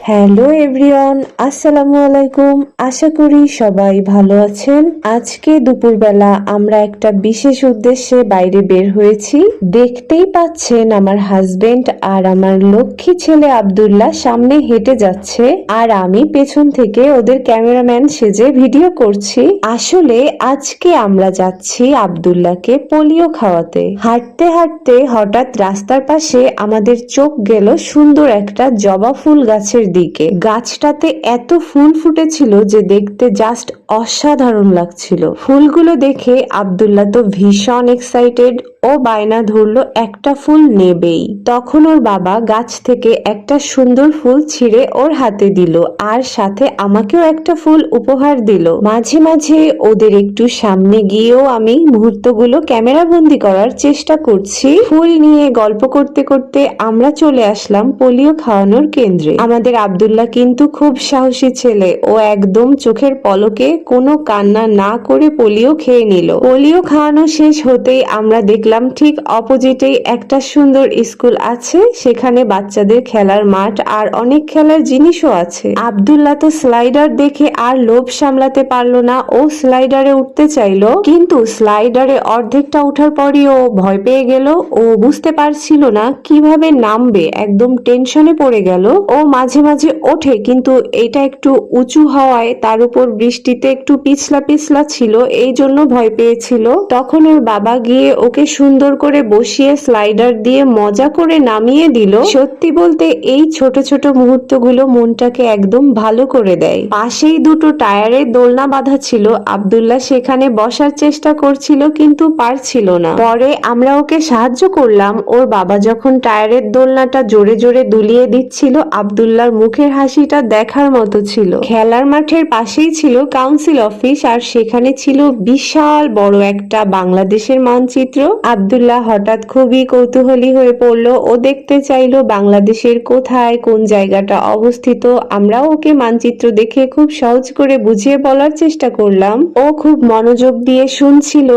Hello everyone, আসসালামু আলাইকুম। আশা করি সবাই ভালো আছেন। আজকে দুপুরবেলা আমরা একটা বিশেষ উদ্দেশ্যে বাইরে বের হয়েছি। দেখতেই পাচ্ছেন আমার হাজবেন্ড আর আমার লক্ষ্মী ছেলে আব্দুল্লাহ সামনে হেঁটে যাচ্ছে, আর আমি পেছন থেকে ওদের ক্যামেরাম্যান সেজে ভিডিও করছি। আসলে আজকে আমরা যাচ্ছি আব্দুল্লাহকে পোলিও খাওয়াতে। হাঁটতে হাঁটতে হঠাৎ রাস্তার পাশে আমাদের চোখ গেল সুন্দর একটা জবা ফুল গাছের দিকে। গাছটাতে এত ফুল ফুটেছিল যে দেখতে জাস্ট অসাধারণ লাগছিল। ফুলগুলো দেখে আব্দুল্লাহ তো ভীষণ এক্সাইটেড। ও বায়না ধরলো একটা ফুল নেবেই। তখন ওর বাবা গাছ থেকে একটা সুন্দর ফুল ছিঁড়ে ওর হাতে দিল, আর সাথে আমাকেও একটা ফুল উপহার দিল। মাঝে মাঝে ওদের একটু সামনে গিয়েও আমি মুহূর্তগুলো ক্যামেরা বন্দি করার চেষ্টা করছি। ফুল নিয়ে গল্প করতে করতে আমরা চলে আসলাম পোলিও খাওয়ানোর কেন্দ্রে। আমাদের আব্দুল্লাহ কিন্তু খুব সাহসী ছেলে। ও একদম চোখের পলকে কোনো কান্না না করে পোলিও খেয়ে নিল। পোলিও খাওয়ানো শেষ হতেই আমরা দেখলাম ঠিক অপোজিটেই একটা সুন্দর স্কুল আছে। সেখানে বাচ্চাদের খেলার মাঠ আর অনেক খেলার জিনিসও আছে। আব্দুল্লাহ তো স্লাইডার দেখে আর লোভ সামলাতে পারলো না। ও স্লাইডারে উঠতে চাইলো, কিন্তু স্লাইডারে অর্ধেকটা ওঠার পরই ও ভয় পেয়ে গেল। ও বুঝতে পারছিল না কিভাবে নামবে, একদম টেনশনে পড়ে গেল। ও মাঝে মাঝে ওঠে, কিন্তু এটা একটু উঁচু হওয়ায় তার উপর বৃষ্টিতে একটু পিছলা পিছলা ছিল, এই জন্য ভয় পেয়েছিল। তখন ওর বাবা গিয়ে ওকে সুন্দর করে বসিয়ে স্লাইডার দিয়ে মজা করে নামিয়ে দিল। সত্যি বলতে এই ছোট ছোট মুহূর্তগুলো মনটাকে একদম ভালো করে দেয়। পাশেই দুটো টায়ারের দোলনা বাঁধা ছিল। আব্দুল্লাহ সেখানে বসার চেষ্টা করছিল, কিন্তু পারছিল না। পরে আমরা ওকে সাহায্য করলাম। ওর বাবা যখন টায়ারের দোলনাটা জোরে জোরে দুলিয়ে দিচ্ছিল, আব্দুল্লাহর মুখের হাসিটা দেখার মতো ছিল। খেলার মাঠের পাশেই ছিল কাউন্সিল অফিস, আর সেখানে ছিল বিশাল বড় একটা বাংলাদেশের মানচিত্র। আব্দুল্লাহ হঠাৎ খুবই কৌতূহলী হয়ে পড়ল। ও দেখতে চাইলো বাংলাদেশের কোথায় কোন জায়গাটা অবস্থিত। আমরা ওকে মানচিত্র দেখে খুব সহজ করে বুঝিয়ে বলার চেষ্টা করলাম। ও খুব মনোযোগ দিয়ে শুনছিল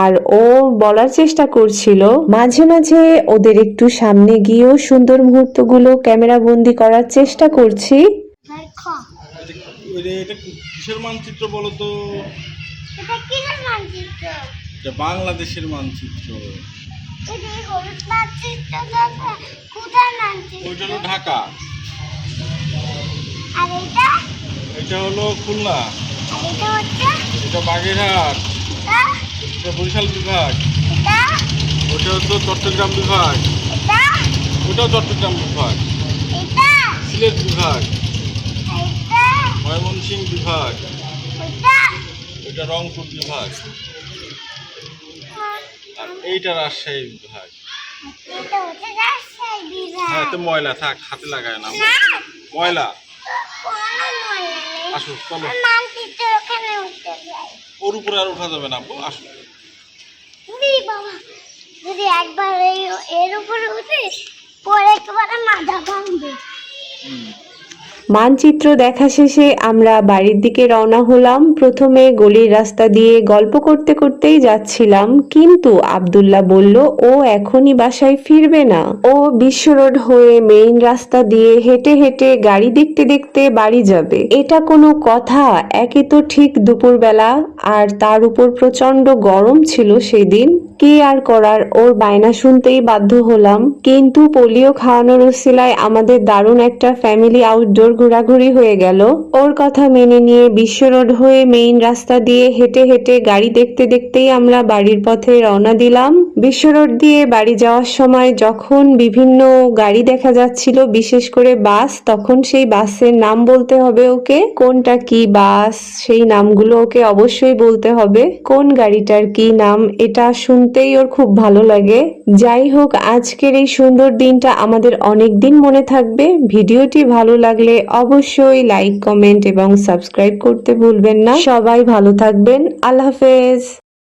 আর ও বলার চেষ্টা করছিল। মাঝে মাঝে ওদের একটু সামনে গিয়েও সুন্দর মুহূর্তগুলো ক্যামেরা বন্দি করার চেষ্টা করছি। এটা কিসের মানচিত্র বলো তো? এটা কিসের মানচিত্র? এটা বাংলাদেশের মানচিত্র। এটা হলুদ মানচিত্র দাদা, কোথায় মানচিত্র? ওইটা হলো ঢাকা। আর এটা? এটা হলো খুলনা। আর এটা হচ্ছে? এটা বাগেরহাট। এটা? এটা বরিশাল বিভাগ। এটা? ওটা হচ্ছে চট্টগ্রাম বিভাগ। এটা? ওটাও চট্টগ্রাম বিভাগ। এটা? সিলেট বিভাগ। এটা? ময়মনসিংহ বিভাগ। এটা? ওইটা রংপুর বিভাগ। আর এইটা রাজশাহী বিভাগ। এটা হচ্ছে রাজশাহী বিভাগ। হ্যাঁ, তো ময়লা থাক, হাতে লাগায় না। না, ময়লা। কোনো ময়লা নেই। আসো চলো, মানচিত্র ওখানে উঠতে যাই। ওর উপরে আর ওঠা যাবে না। আসো। উরি বাবা, যদি একবার এর উপরে উঠিস পরে একেবারে মাথা ভাঙবে। মানচিত্র দেখা শেষে আমরা বাড়ির দিকে রওনা হলাম। প্রথমে গলির রাস্তা দিয়ে গল্প করতে করতেই যাচ্ছিলাম, কিন্তু আব্দুল্লাহ বলল ও এখনই বাসায় ফিরবে না। ও বিশ্ব রোড হয়ে মেইন রাস্তা দিয়ে হেঁটে হেঁটে গাড়ি দেখতে দেখতে বাড়ি যাবে। এটা কোনো কথা? একে তো ঠিক দুপুরবেলা, আর তার উপর প্রচন্ড গরম ছিল সেদিন। কি আর করার, ওর বায়না শুনতেই বাধ্য হলাম। কিন্তু পোলিও খাওয়ানোর উসিলায় আমাদের দারুণ একটা ফ্যামিলি আউটডোর ঘোরাঘুরি হয়ে গেল। ওর কথা মেনে নিয়ে বিশ্ব রোড হয়ে মেইন রাস্তা দিয়ে হেঁটে হেঁটে গাড়ি দেখতে দেখতেই আমরা বাড়ির পথে রওনা দিলাম। বিশ্ব রোড দিয়ে বাড়ি যাওয়ার সময় যখন বিভিন্ন গাড়ি দেখা যাচ্ছিল, বিশেষ করে বাস, তখন সেই বাসের নাম বলতে হবে ওকে। কোনটা কি বাস, সেই নামগুলো ওকে অবশ্যই বলতে হবে। কোন গাড়িটার কি নাম, এটা শুনতেই ওর খুব ভালো লাগে। যাই হোক, আজকের এই সুন্দর দিনটা আমাদের অনেক দিন মনে থাকবে। ভিডিওটি ভালো লাগলে অবশ্যই লাইক, কমেন্ট এবং সাবস্ক্রাইব করতে ভুলবেন না। সবাই ভালো থাকবেন। আল্লাহ হাফেজ।